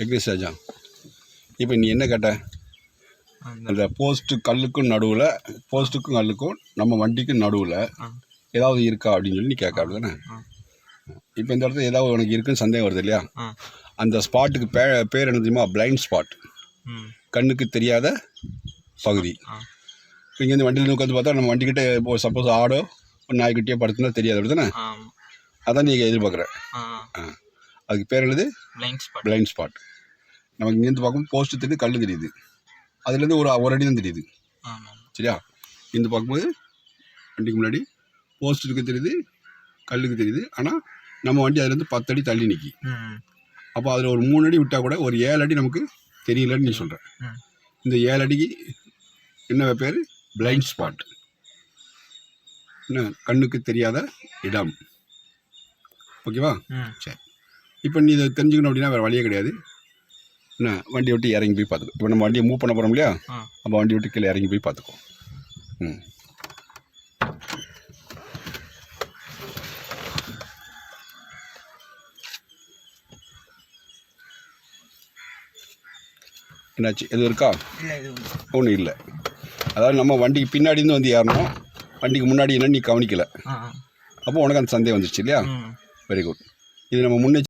விக்னேஷ் ராஜா, இப்போ நீ என்ன கேட்ட? அந்த கல்லுக்கும் நடுவில், போஸ்ட்டுக்கும் கல்லுக்கும் நம்ம வண்டிக்கும் நடுவில் ஏதாவது இருக்கா அப்படின்னு சொல்லி நீ கேட்க, அப்படி தானே? இப்போ இந்த இடத்துல ஏதாவது உனக்கு இருக்குன்னு சந்தேகம் வருது இல்லையா? அந்த ஸ்பாட்டுக்கு பேர் என்ன தெரியுமா? பிளைண்ட் ஸ்பாட், கண்ணுக்கு தெரியாத பகுதி. இப்போ இங்கேருந்து வண்டியில் உட்காந்து பார்த்தா நம்ம வண்டிக்கிட்ட இப்போ சப்போஸ் ஆடோ நாய்க்குட்டியோ படுத்துனா தெரியாது, அப்படி தானே? அதான் நீங்கள் எதிர்பார்க்குற. அதுக்கு பேர் என்னது? Blind spot. நமக்கு இங்கேருந்து பார்க்கும்போது போஸ்ட்டு தெரியுது, கல் தெரியுது, அதுலேருந்து ஒரு அடி தான் தெரியுது, சரியா? இந்த பார்க்கும்போது வண்டிக்கு முன்னாடி போஸ்ட் இருக்கு தெரியுது, கல்லுக்கு தெரியுது, ஆனால் நம்ம வண்டி அதுலேருந்து 10 அடி தள்ளி நிற்கி. அப்போ அதில் ஒரு 3 அடி விட்டால் கூட ஒரு 7 அடி நமக்கு தெரியலன்னு நீ சொல்கிற. இந்த 7 அடிக்கு என்ன பேர்? Blind spot. என்ன? கண்ணுக்கு தெரியாத இடம். ஓகேவா? சரி. இப்போ நீ இதை தெரிஞ்சுக்கணும் அப்படின்னா வேறு வழியே கிடையாது. என்ன? வண்டி விட்டு இறங்கி போய் பார்த்துக்கோ. இப்போ நம்ம வண்டியை மூவ் பண்ண போகிறோம் இல்லையா? அப்போ வண்டி விட்டு கீழே இறங்கி போய் பார்த்துக்கோ. என்னாச்சு? எதுவும் இருக்கா? ஒன்றும் இல்லை. அதாவது நம்ம வண்டிக்கு பின்னாடிருந்து வந்து ஏறணும், வண்டிக்கு முன்னாடி என்னன்னு நீ கவனிக்கலை. அப்போ உனக்கு அந்த சந்தேகம் வந்துருச்சு இல்லையா? Very good. இது நம்ம முன்னே